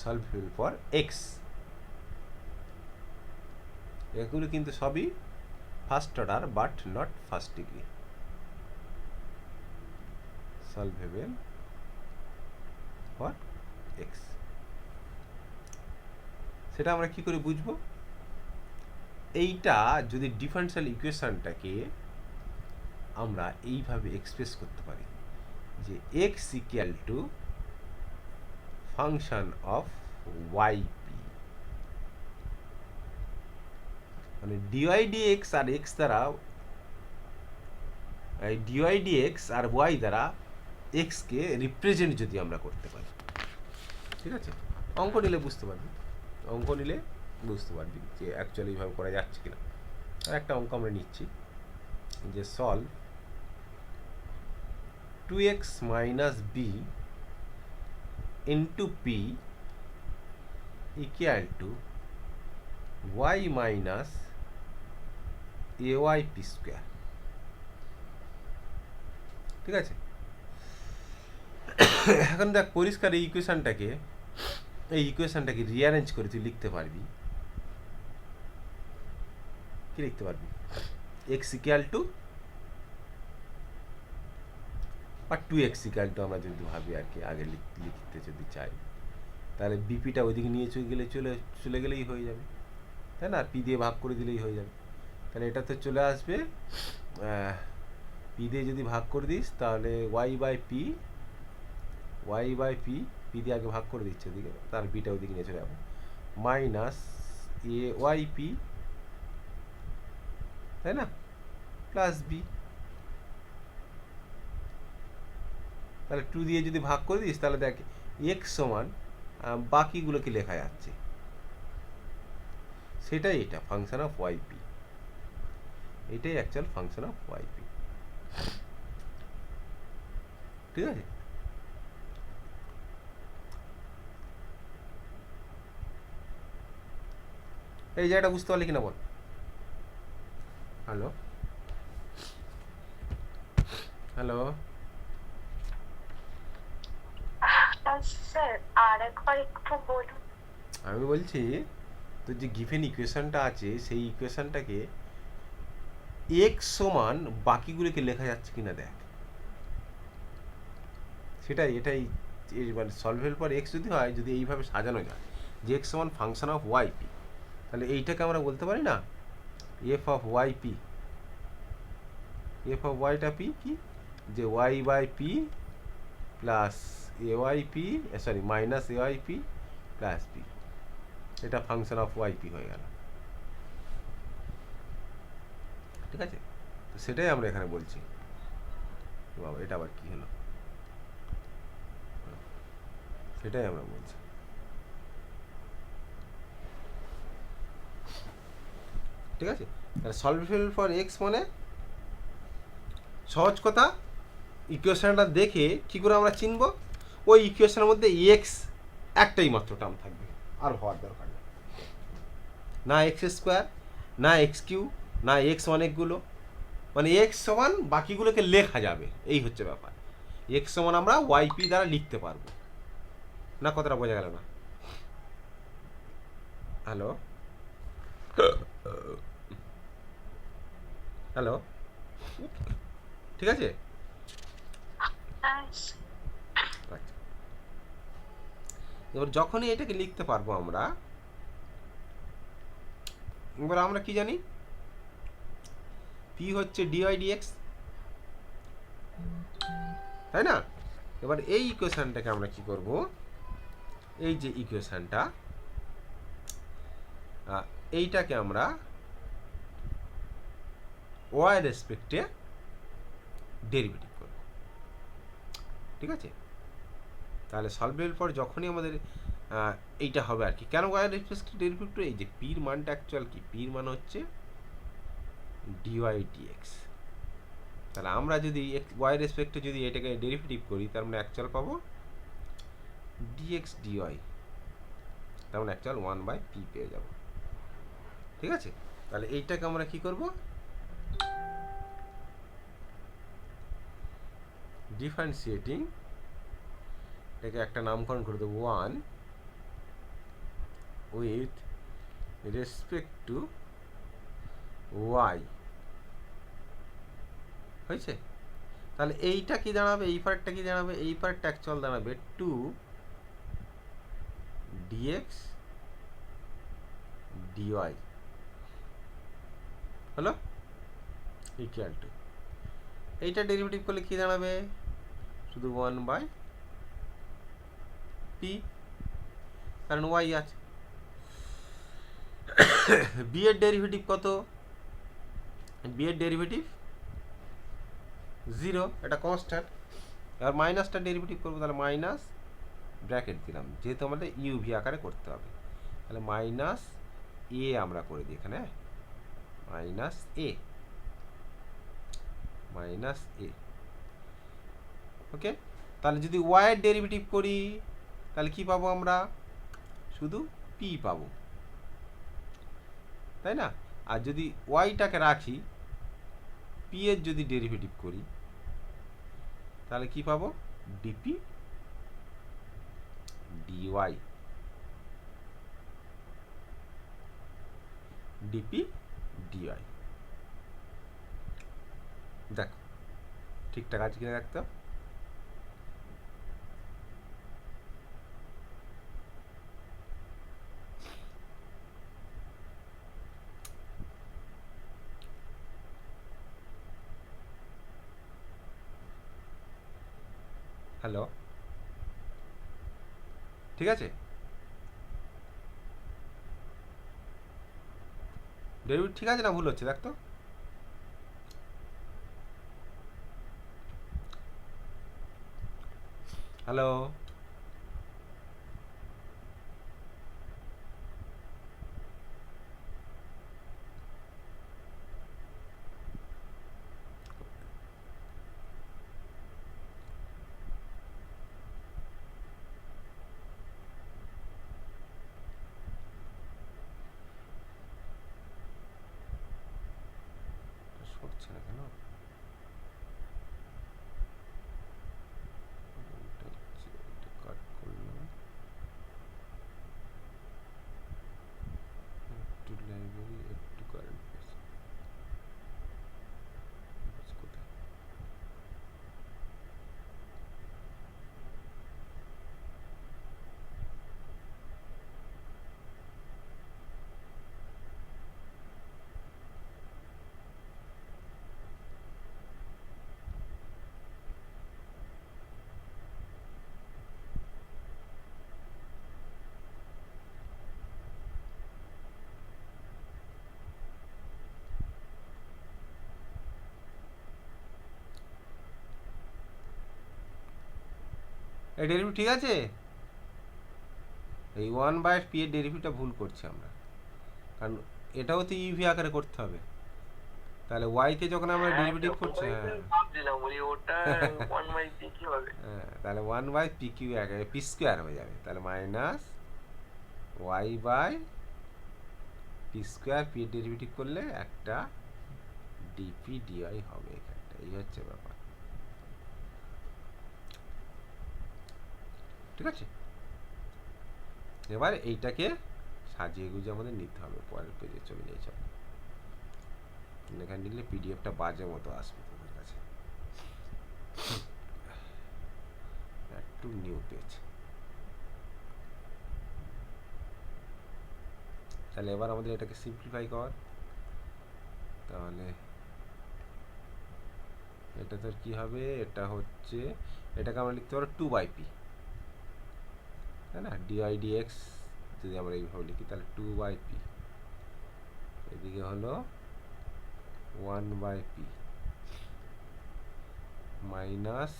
Solvable for x. এগুলো কিন্তু সবই first order but not first degree. Solvable for x, সেটা আমরা কি করে বুঝবো? এইটা যদি ডিফারেনশিয়াল ইকুয়েশনটাকে আমরা এইভাবে এক্সপ্রেস করতে পারি যে x equal to function of Y p, মানে ডিওয়াই ডিএক্স আর এক্স দ্বারা, ডিওয়াই ডিএক্স আর ওয়াই দ্বারা এক্সকে রিপ্রেজেন্ট যদি আমরা করতে পারি, ঠিক আছে? অঙ্ক নিলে বুঝতে পারবি, অঙ্ক নিলে বুঝতে পারবি যে অ্যাকচুয়ালি এইভাবে করা যাচ্ছে কিনা। আর একটা অঙ্ক আমরা নিচ্ছি যে solve 2x minus b into p equal to y minus ay p square, ঠিক আছে? এখন দেখ পরিষ্কার এই ইকুয়েশনটাকে রিঅ্যারেঞ্জ করে তুই লিখতে পারবি, কি লিখতে পারবি? x ইকুয়াল টু বা 2x ইকুয়াল টু আমরা যদি ভাবি আর কি, আগে লিখতে যদি চাই, তাহলে বিপিটা ওইদিকে নিয়ে চলে গেলেই হয়ে যাবে, তাই না? পি দিয়ে ভাগ করে দিলেই হয়ে যাবে। তাহলে এটা তো চলে আসবে, পি দিয়ে যদি ভাগ করে দিস তাহলে ওয়াই বাই পি পি দিয়ে আগে ভাগ করে দিচ্ছে ওদিকে, তার বিটা ওইদিকে নিয়ে চলে যাবে, মাইনাস এ ওয়াই পি, তাই না, প্লাস বি। তাহলে 2 দিয়ে যদি ভাগ করে দিস তাহলে দেখ এক্স সমান বাকিগুলোকে লেখা যাচ্ছে, সেটাই এটা ফাংশন অফ ওয়াই পি, এটাই actual function of Y p, ঠিক আছে? এই জায়গাটা বুঝতে পারলি কিনা বল। হ্যালো হ্যালো, স্যার আরেকবার একটু বলুন। আমি বলছি তো যে গিভেন ইকুয়েশনটা আছে সেই ইকুয়েশনটাকে এক্স সমান বাকিগুলোকে লেখা যাচ্ছে কিনা দেখ, এটাই মানে সলভেবল ফর এক্স যদি হয়, যদি এইভাবে সাজানো যায় যে এক্স সমান ফাংশন অফ ওয়াই পি, তাহলে এইটাকে আমরা বলতে পারি না F of Y P, F of ওয়াইটা পি কি, যে Y by P plus A Y P, sorry minus A Y P plus P, এটা ফাংশন অফ ওয়াই পি হয়ে গেল, ঠিক আছে? তো সেটাই আমরা এখানে বলছি। বাবা এটা আবার কি হলো, সেটাই আমরা বলছি, ঠিক আছে? তাহলে সলভেবল ফর এক্স মানে সহজ কথা, ইকুয়েশনটা দেখে কী করে আমরা চিনব? ওই ইকুয়েশনের মধ্যে এক্স একটাই মাত্র টার্ম থাকবে, আর হওয়ার দরকার নেই, না এক্স স্কোয়ার, না এক্স কিউ, না এক্স অনেকগুলো, মানে এক্স সমান বাকিগুলোকে লেখা যাবে, এই হচ্ছে ব্যাপার। এক্স সমান আমরা ওয়াইপি দ্বারা লিখতে পারবো না, কথাটা বোঝা গেল না? হ্যালো হ্যালো, ঠিক আছে? আচ্ছা, এবার যখনই এটাকে লিখতে পারবো আমরা, এবার আমরা কি জানি, পি হচ্ছে ডিওয়াই ডিএক্স, তাই না? এবার এই ইকুয়েশনটাকে আমরা কি করব, এই যে ইকুয়েশনটা, এইটাকে আমরা ওয়াই রেসপেক্টে ডেরিভেটিভ করব, ঠিক আছে? তাহলে সলভেবল ফর যখনই আমাদের এইটা হবে আর কি, কেন ওয়াই রেসপেক্টে ডেরিভেটিভ? এই যে পির মানটা অ্যাকচুয়াল কি, পির মান হচ্ছে ডিওয়াই ডিএক্স, তাহলে আমরা যদি ওয়াই রেসপেক্টে যদি এটাকে ডেরিভেটিভ করি, তার মানে অ্যাকচুয়াল পাবো ডিএক্স ডিওয়াই, তার মানে অ্যাকচুয়াল 1/p পেয়ে যাব, ঠিক আছে? তাহলে এইটাকে আমরা কি করব, ডিফারেন্সিয়েটিং, এটাকে একটা নামকরণ করে দেবো 1 উইথ রেসপেক্ট টু ওয়াই। হয়েছে? তাহলে এইটা কি দাঁড়াবে, এই পার্টটা কি দাঁড়াবে, এই পার্টটা অ্যাকচুয়াল দাঁড়াবে 2 dx dy হলো ইকুয়াল টু, এইটা ডেরিভেটিভ করলে কি দাঁড়াবে, শুধু 1/p, কারণ y আছে। b এর ডেরিভেটিভ কত, b এর ডেরিভেটিভ 0, এটা কনস্ট্যান্ট। এবার মাইনাসটা ডেরিভেটিভ করবো, তাহলে মাইনাস ব্র্যাকেট দিলাম, যেহেতু আমাদের ইউভি আকারে করতে হবে, তাহলে মাইনাস এ আমরা করে দিই এখানে, মাইনাস এ, মাইনাস এ। ওকে, তাহলে যদি ওয়াই এর ডেরিভেটিভ করি তাহলে কি পাবো আমরা, শুধু পি পাবো, তাই না? আর যদি ওয়াইটাকে রাখি, পি এর যদি ডেরিভেটিভ করি তাহলে কি পাবো, ডিপি ডিওয়াই, ডিপি ডিওয়াই। দেখো ঠিকঠাক আছে কিনা দেখতো। হ্যালো, ঠিক আছে? ডেরিভেটিভ ঠিক আছে না ভুল হচ্ছে দেখতো। হ্যালো, সরছে না কেন, কাট করলাম, একটু লাইব্রেরি, একটু কারেন্ট কোথায়, এই ডেরিভেটিভ ঠিক আছে? এই 1/p এর ডেরিভেটিভটা ভুল করছি আমরা, কারণ এটাও তো ইউভি আকারে করতে হবে। তাহলে y কে যখন আমরা ডেরিভেটিভ করছি, হ্যাঁ তাহলে 1/pq আকারে p স্কোয়ার হয়ে যাবে, তাহলে মাইনাস y/p স্কোয়ার, p এর ডেরিভেটিভ করলে একটা ডিপি ডিআই হবে এখানটা, এই হচ্ছে ব্যাপার। ঠিক আছে, এবার এইটাকে সাজিয়ে গুজিয়ে আমাদের নিতে হবে, পরের পেজে চলে যাই। চল, এখানে নিলে পিডিএফটা বাজে মতো আসবে তোমার কাছে, একটু নিউ পেজ। তাহলে এবার আমাদের এটাকে সিম্পলিফাই কর, তাহলে এটা তোর কি হবে, এটা হচ্ছে, এটাকে আমরা লিখতে পারো 2/p, তাই না? ডিআই ডিএক্স যদি আমরা এইভাবে লিখি তাহলে 2/p, এদিকে হলো 1/p মাইনাস,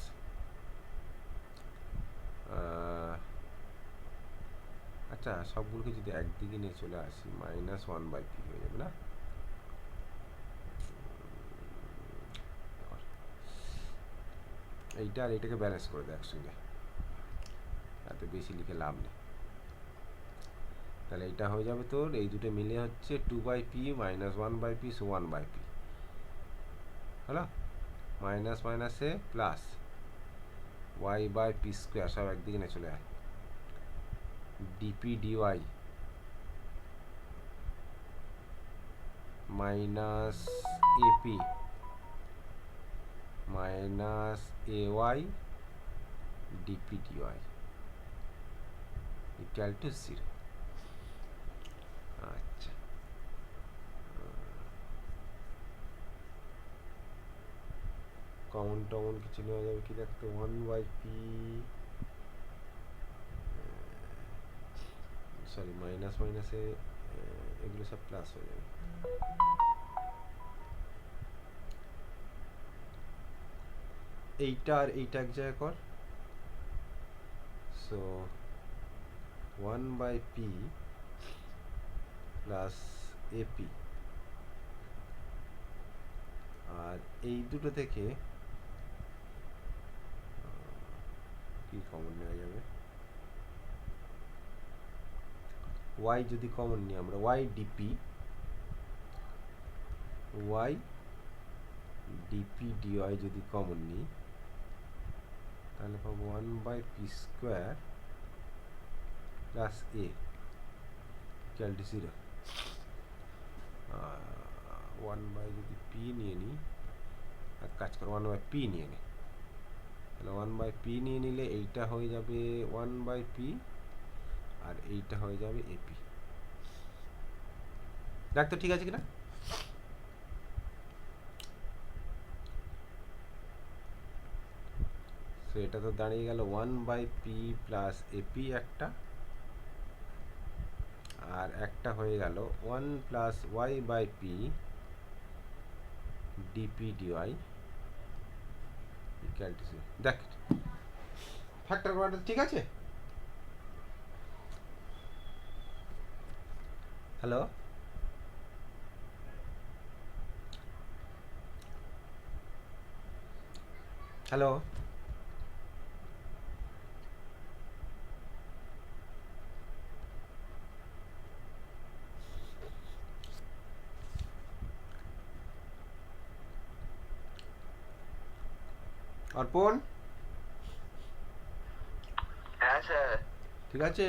আচ্ছা সবগুলোকে যদি একদিকে নিয়ে চলে আসি, মাইনাস 1/p হয়ে যাবে না? এইটা আর এইটাকে ব্যালেন্স করে দেয় একসঙ্গে, এত বেশি লিখে লাভ নেই। তাহলে এইটা হয়ে যাবে তোর, এই দুটো মিলে হচ্ছে 2/p minus 1/p, so 1/p হলো, মাইনাস মাইনাসে প্লাস y/p স্কোয়ার, সব একদিকে নিয়ে চলে আয়, dp dy minus ap minus ay dp dy equal to 0। আচ্ছা, কমন টমন কিছু নেওয়া যাবে কি দেখতে, 1/p, সরি মাইনাস মাইনাসে এগুলো সব প্লাস হয়ে যাবে। এইটা আর এইটা এক জায়গায় কর, সো 1/p প্লাস এপি, আর এই দুটো থেকে কি কমন নেওয়া যাবে, ওয়াই যদি কমন নিই আমরা, ওয়াই ডিপি ডিওয়াই যদি কমন নিই তাহলে পাবো 1/p² plus A equal to 0। 1/ যদি পি নিয়ে নিই, এক কাজ করো 1/p নিয়ে নে, তাহলে 1/p নিয়ে নিলে এইটা হয়ে যাবে 1/p আর এইটা হয়ে যাবে এপি। দেখ তো ঠিক আছে কিনা। সো এটা তো দাঁড়িয়ে গেল 1/p প্লাস এপি একটা, আর একটা হয়ে গেল 1 plus y/p dp dy equal to 0। দেখ ফ্যাক্টর করাটা ঠিক আছে। হ্যালো, হ্যালো, অর্পণ, হ্যাঁ স্যার। ঠিক আছে?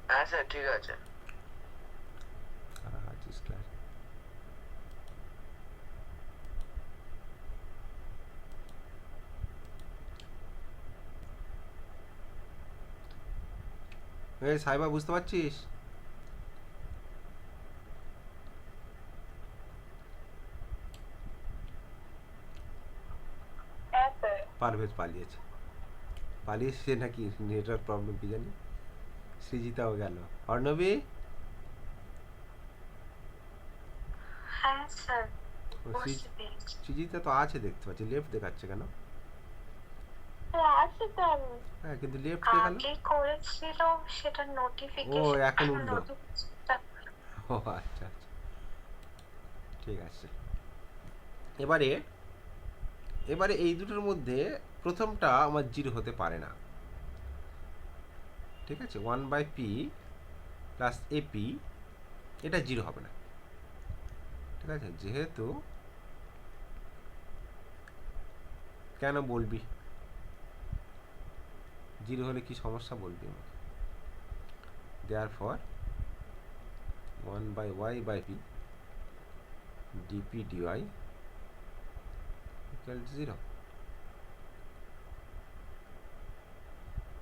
হ্যাঁ স্যার ঠিক আছে। এই সাইবা, বুঝতে পারছিস? হ্যাঁ স্যার। পারভেজ পালিয়েছে নাকি, নেটওয়ার্ক প্রবলেম কি জানি। সৃজিতাও গেল, অর্ণবী হ্যাঁ স্যার, ও বুঝতে পেরেছি। সৃজিতা তো আছে দেখতে পাচ্ছি, লেফট দেখাচ্ছে কেন? হ্যাঁ আছে তো, আমি হ্যাঁ কিন্তু লেফট কে গেল? আগে করেছিল সেটা ও নোটিফিকেশন, এখন উঠলো। নোটিফিকেশনটা ও আচ্ছা আচ্ছা, ঠিক আছে। এবারে এবারে এই দুটোর মধ্যে প্রথমটা আমার 0 হতে পারে না, ঠিক আছে? 1/p প্লাস এপি এটা 0 হবে না, ঠিক আছে? যেহেতু, কেন বলবি 0 হলে কি সমস্যা বলবি আমাকে। Therefore 1/y/p dp dy equal to 0,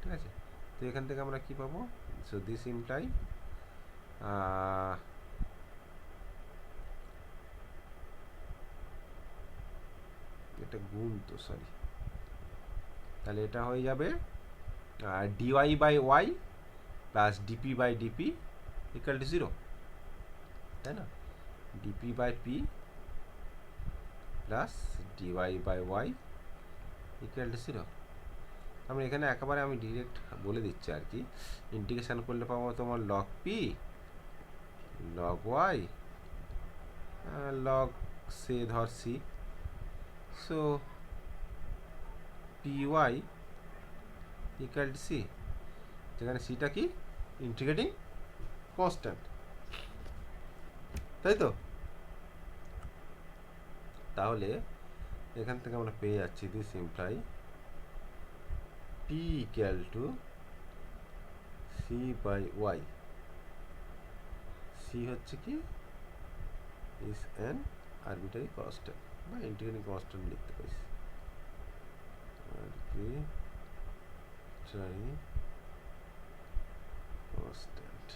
ঠিক আছে? তো এখান থেকে আমরা কি পাবো? সো দিস ইমপ্লাই এটা গুণ তো, সরি, তাহলে এটা হয়ে যাবে dy/y plus dp/dp equal to 0, তাই না? dp/p plus dy/y equal to 0। আমরা এখানে একেবারে আমি ডিরেক্ট বলে দিচ্ছি আর কি, ইন্টিগ্রেশন করলে পাবো তোমার log p log y log সে ধর c, so py equal to c, যেখানে সিটা কি ইন্টিগ্রেটিং কনস্ট্যান্ট, তাই তো? তাহলে এখান থেকে আমরা পেয়ে যাচ্ছি this imply p equal to c/y, c c হচ্ছে কি ইজ অ্যান আরবিটারি কনস্ট্যান্ট বা ইন্টিগ্রেটিং কনস্ট্যান্ট লিখতে পারি আরবিটারি কনস্ট্যান্ট।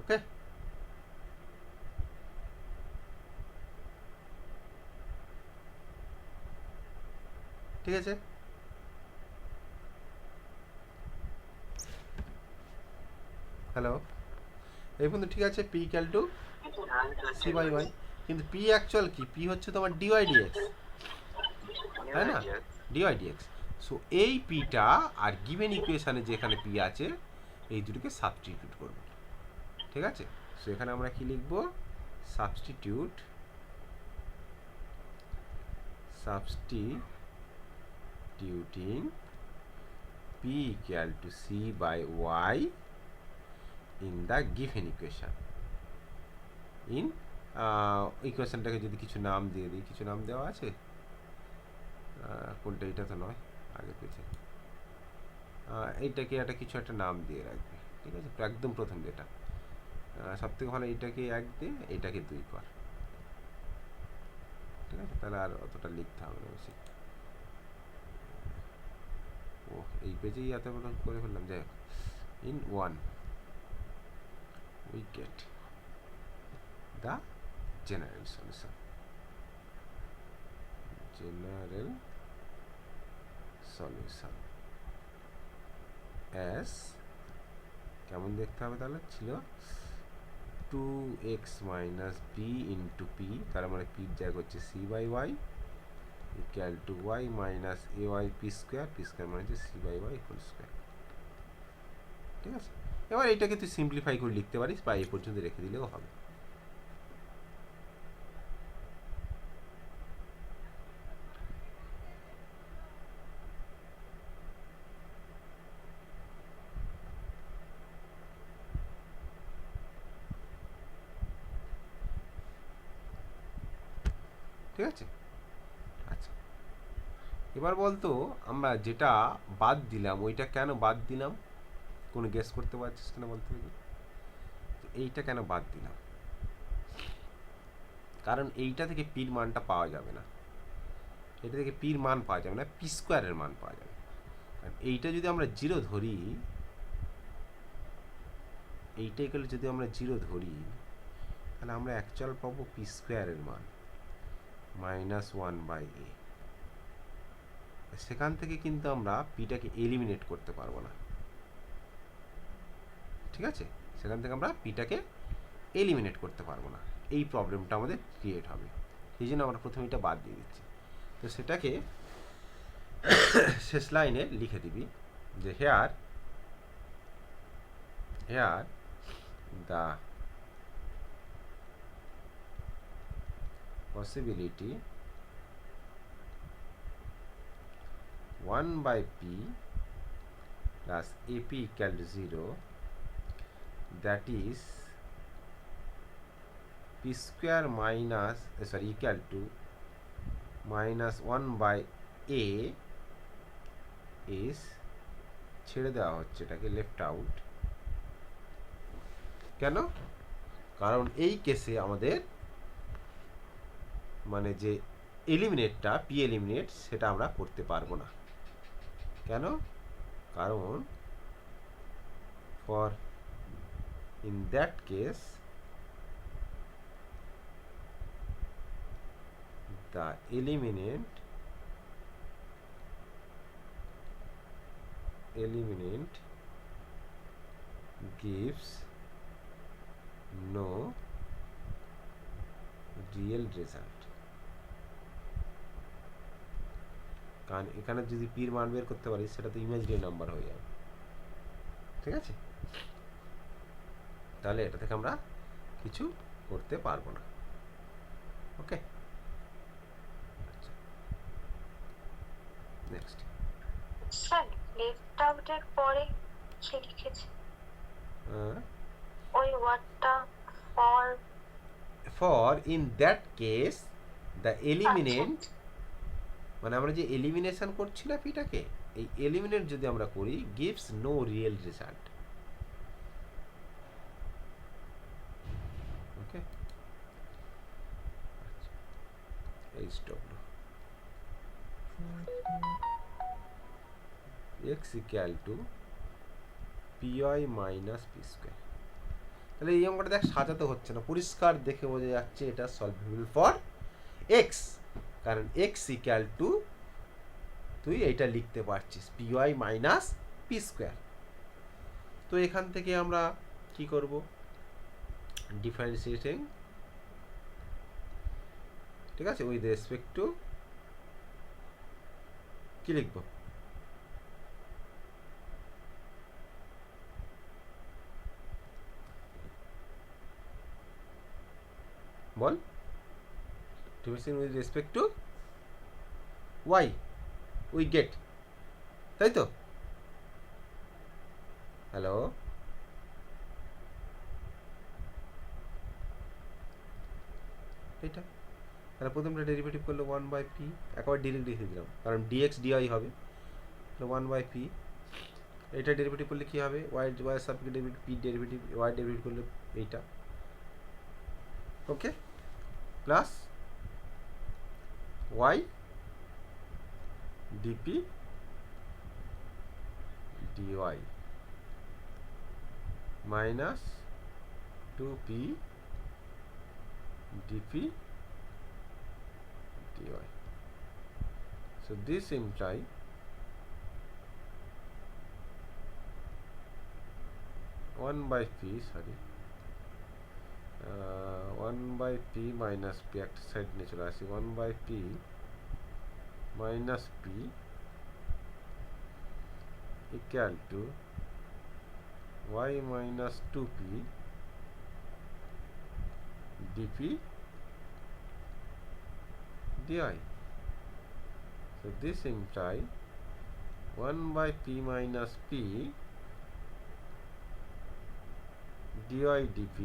ওকে, ঠিক আছে। হ্যালো, এই পর্যন্ত ঠিক আছে। P equal to C by y, কিন্তু পি অ্যাকচুয়াল কি? পি হচ্ছে তোমার ডিওয়াই ডিএক্স, তাই না? Dy dx. সো এই পিটা আর গিভেন ইকুয়েশানে যেখানে পি আছে এই দুটোকে সাবস্টিটিউট করব, ঠিক আছে? সো এখানে আমরা কি লিখব? Substituting P equal to C by Y in the given equation. In ইকুয়েশানটাকে যদি কিছু নাম দিয়ে দিই, কিছু নাম দেওয়া আছে? কোনটা? এটা তো নয়, আগে পেয়েছে। এইটাকে একটা কিছু একটা নাম দিয়ে রাখবে, ঠিক আছে? একদম প্রথম যেটা সব থেকে ভালো, এইটাকে 1 দে, এইটাকে 2 কর, ঠিক আছে? তাহলে আর অতটা লিখতে হবে না বেশি। ও এই পেজেই এত বড় করে ফেললাম। যাই হোক, in 1 we get the general solution. As কেমন দেখতে হবে তাহলে? ছিল 2x minus b into p, তার মানে p জায়গা হচ্ছে c by y equal to y minus ay p square, p square মানে হচ্ছে c by y whole square, ঠিক আছে? এবার এইটাকে তুই সিম্পলিফাই করে লিখতে পারিস বা এই পর্যন্ত রেখে দিলেও হবে। ঠিক আছে? আচ্ছা, এবার বলতো আমরা যেটা বাদ দিলাম ওইটা কেন বাদ দিলাম? কোনো গেস করতে পারছিস কিনা বলতে দেখি? এইটা কেন বাদ দিলাম? কারণ এইটা থেকে পির মানটা পাওয়া যাবে না, এটা থেকে পির মান পাওয়া যাবে না, পি স্কোয়ারের মান পাওয়া যাবে। আর এইটা যদি আমরা 0 ধরি, এইটাই গেলে যদি আমরা 0 ধরি, তাহলে আমরা অ্যাকচুয়াল পাবো পি স্কোয়ারের মান -1/a। সেখান থেকে কিন্তু আমরা পিটাকে এলিমিনেট করতে পারবো না, ঠিক আছে? সেখান থেকে আমরা পিটাকে এলিমিনেট করতে পারবো না, এই প্রবলেমটা আমাদের ক্রিয়েট হবে। এই জন্য আমরা প্রথমে এটা বাদ দিয়ে দিচ্ছি। তো সেটাকে শেষ লাইনে লিখে দিবি যে here the possibility 1/p plus ap equal to 0, that is p square minus equal to -1/a is ছেড়ে দেওয়া হচ্ছে, এটাকে লেফট আউট। কেন? কারণ এই কেসে আমাদের মানে যে এলিমিনেটটা পি এলিমিনেট সেটা আমরা করতে পারবো না। কেন? কারণ for in that case the eliminant gives no real result। কারণ এখানে যদি পির মান বের করতে পারি সেটা তো ইমাজিনারি নাম্বার হয়ে যাবে, ঠিক আছে? তাহলে এটা থেকে আমরা কিছু করতে পারবো না। ওকে, নেক্সট। স্যার লেফট আউটের পরে কি লিখেছে? ওই ওয়ার্ডটা for in that case the eliminant, মানে আমরা যে এলিমিনেশন করছি না পিটাকে, এই এলিমিনেট যদি আমরা করি gives no real result, h ডব্লিউ x equal to py minus p square. তাহলে এই অঙ্কটা দেখ সাজাতে হচ্ছে না, পরিষ্কার দেখে বোঝা যাচ্ছে এটা সলভেবল ফর এক্স, কারণ এক্স ইকুয়াল টু তুই এইটা লিখতে পারছিস পিওয়াই মাইনাস পি স্কোয়ার। তো এখান থেকে আমরা কি করব, ডিফারেন্সিয়েটিং, ঠিক আছে, উইথ রেসপেক্ট টু কি লিখব, বল, differentiating with respect to Y we get, তাই তো? হ্যালো, এটা তাহলে প্রথমটা ডেরিভেটিভ করলে 1/p, একবার ডিরেক্ট লিখে দিলাম কারণ dx dy হবে, তাহলে 1/p। এটা ডেরিভেটিভ করলে কি হবে, y y subject derivative, p derivative, y derivative করলে এইটা, okay, plus y dp dy minus 2p dp dy. So this imply 1/p, sorry, 1/p minus p, একটা সাইড নিয়ে চলে আসি, 1/p minus p equal to y minus 2p dp dy. So this imply 1/p minus p dy dp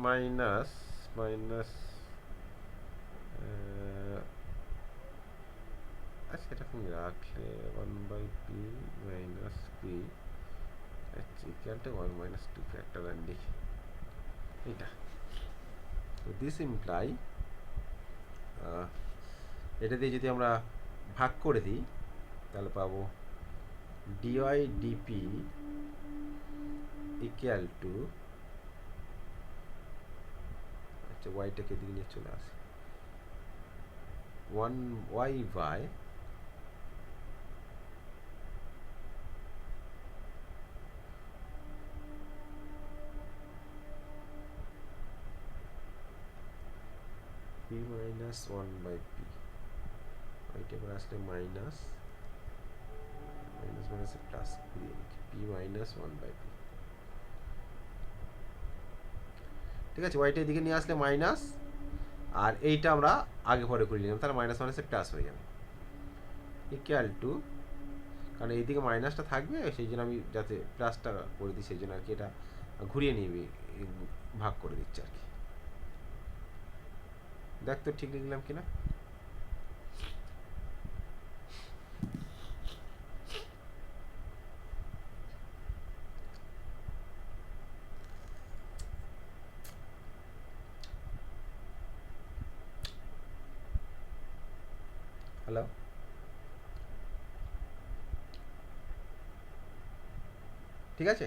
minus আচ্ছা এরকম রাখলে 1/p minus p equal to 1 minus 2p, একটা line লিখি এটা। তো দিস ইমপ্লাই, এটা দিয়ে যদি আমরা ভাগ করে দিই তাহলে পাবো dy dp ইকুয়াল টু, আচ্ছা ওয়াইটাকে দিকে নিয়ে চলে আসে, 1y by p minus 1/p, ওইটা করে আসলে মাইনাস মাইনাসে প্লাস ঘুরিয়ে লিখি p minus 1/p, ঠিক আছে, ওয়াইটা এদিকে নিয়ে আসলে মাইনাস, আর এইটা আমরা আগে পরে করে নিলাম, তাহলে মাইনাস মাইনাসে প্লাস হয়ে যাবে, ইকুয়াল টু, কারণ এইদিকে মাইনাসটা থাকবে সেই জন্য আমি যাতে প্লাসটা করে দিই সেই জন্য আর কি এটা ঘুরিয়ে নিবি, ভাগ করে দিচ্ছি আর কি। দেখ তো ঠিক লিখলাম কিনা, হ্যালো, ঠিক আছে,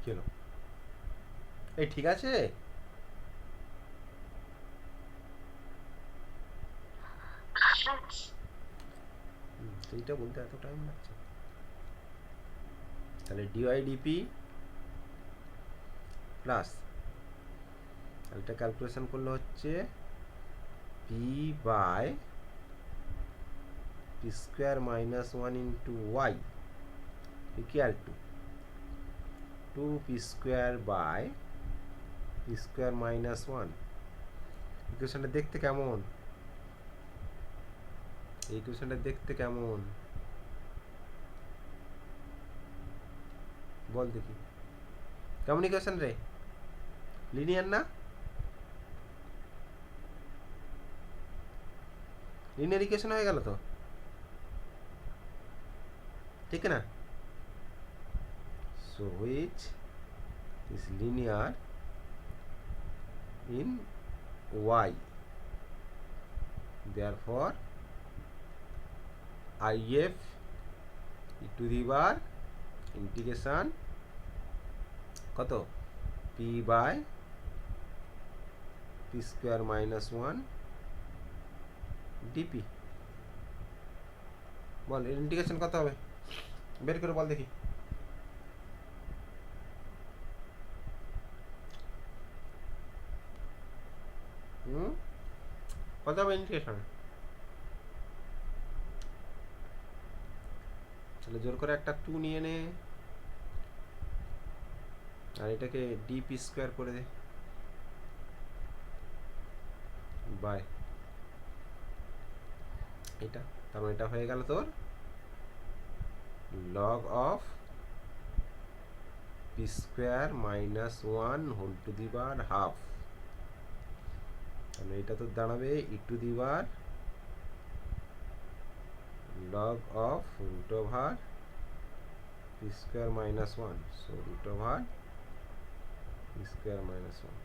কি হলো, এই ঠিক আছে, সেইটা বলতে এত টাইম লাগছে, তাহলে ডিওয়াই ডিপি প্লাস, এটা ক্যালকুলেশন করলে হচ্ছে p by p square minus 1 into y equal to 2p square by p square minus 1। ইকুয়েশনটা দেখতে কেমন, এই ইকুয়েশনটা দেখতে কেমন বল দেখি, কেমন ইকুয়েশন রে? লিনিয়ার না? লিনিয়ার ইকুয়েশন হয়ে গেল তো, ঠিক না? So which is linear in y, therefore if e to the power integration কত p by p square minus 1 dp। বল এর ইন্টিগ্রেশন কত হবে, বের করে বল দেখি। কত হবে ইন্টিগ্রেশন? তাহলে জোর করে একটা 2 নিয়ে নে, আর এটাকে dp স্কয়ার করে দে বাই এটা। তার মানে এটা হয়ে গেল তোর log of p square minus 1 whole to the power half. তাহলে এটা তো দাঁড়াবে e to the power log of root over p square minus 1, so root over p square minus 1।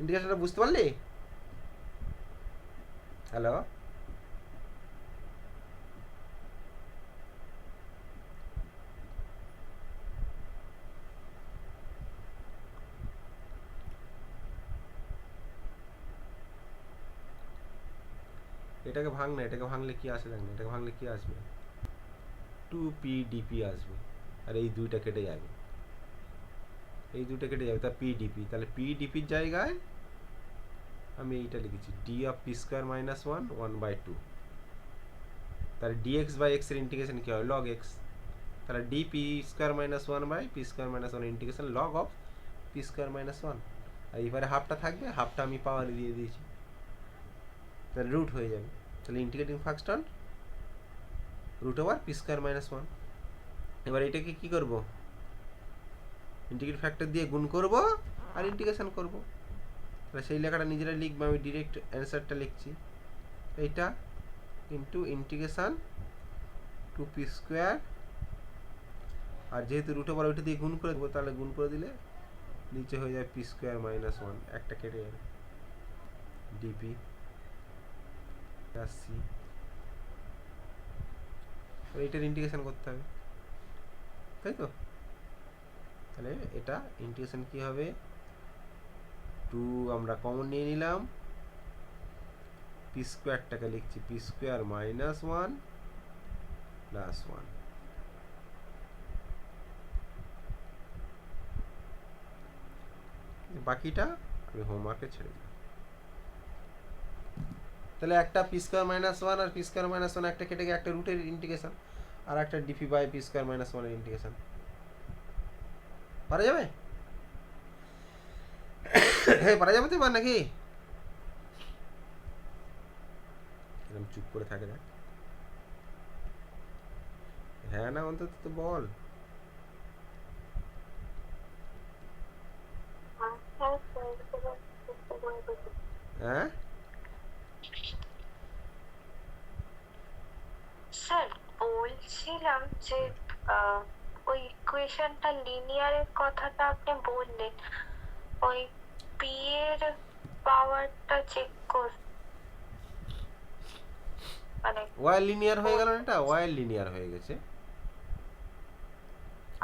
ইন্টিগ্রেশনটা বুঝতে পারলি? হ্যালো, এটাকে ভাঙ না, এটাকে ভাঙলে কি আসে দেখ না, এটাকে ভাঙলে কি আসবে, 2p dp আসবে, আর এই দুইটা কেটে যাবে, এই দুইটা কেটে যাবে, তা p dp। তাহলে p dp এর জায়গায় আমি এইটা লিখেছি d of p square minus 1 1/2। তাহলে dx by x এর ইন্টিগ্রেশন কি হয়, log x। তাহলে dp square minus 1 by p square minus 1 integration log of p square minus 1। আর এবারে হাফটা থাকবে, হাফটা আমি পাওয়ারে দিয়ে দিয়েছি, তাহলে রুট হয়ে যাবে। তাহলে integrating function root over p square minus 1। এবার এটাকে কি করব, ইন্টিগ্রেট ফ্যাক্টর দিয়ে গুণ করব আর ইন্টিগ্রেশন করব। তাহলে সেই লেখাটা নিজেরা লিখবে, আমি ডিরেক্ট অ্যান্সারটা লিখছি, এইটা ইন্টু ইন্টিগ্রেশন 2p স্কয়ার, আর যেহেতু রুট ওভার ওইটা দিয়ে গুণ করে দেবো, তাহলে গুণ করে দিলে নিচে হয়ে যাবে p স্কয়ার মাইনাস 1, একটা কেটে যাবে, dp প্লাস c। এইটার ইন্টিগ্রেশন করতে হবে, তাই তো? তাহলে এটা ইন্টিগ্রেশন কি হবে, 2 আমরা কমন নিয়ে নিলাম, পি স্কোয়ারটাকে লিখছি পি স্কোয়ার মাইনাস 1 প্লাস 1। বাকিটা আমি হোমওয়ার্কে ছেড়ে দিলাম। তাহলে একটা পি স্কোয়ার মাইনাস 1 আর পি স্কোয়ার মাইনাস 1 একটা কেটে গিয়ে একটা রুটের ইন্টিগ্রেশন, আর একটা dp by p square minus 1 এর ইন্টিগ্রেশন পারা যাবে? হ্যাঁ পারা যাবে তো এবার নাকি? এরকম চুপ করে থাকে না, হ্যাঁ না অন্তত তো বল। হ্যাঁ স্যার বলছিলাম যে ওই ইকুয়েশনটা লিনিয়ারের কথাটা আপনি বললেন, ওই পি এর পাওয়ারটা চেক কর, মানে ওয়াই লিনিয়ার হয়ে গেল না, এটা ওয়াই লিনিয়ার হয়ে গেছে।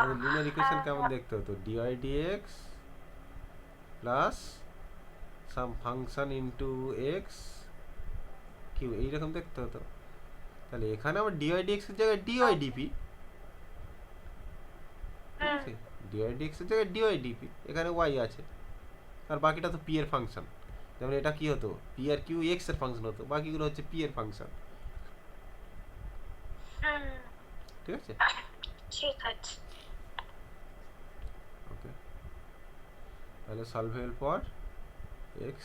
আমাদের লিনিয়ার ইকুয়েশন কেমন দেখতে হতো, dy dx প্লাস সাম ফাংশন ইনটু x কিউ, এইরকম দেখতে হতো। তাহলে এখানে আবার dy dx এর জায়গায় dy dp, ঠিক আছে, dy dx এর জায়গায় dy dp, এখানে y আছে, আর বাকিটা তো p এর ফাংশন। যেমন এটা কি হতো, p আর q x এর ফাংশন হতো, বাকিগুলো হচ্ছে p এর ফাংশন, ঠিক আছে? ঠিক আছে। ওকে, তাহলে সলভেবল ফর x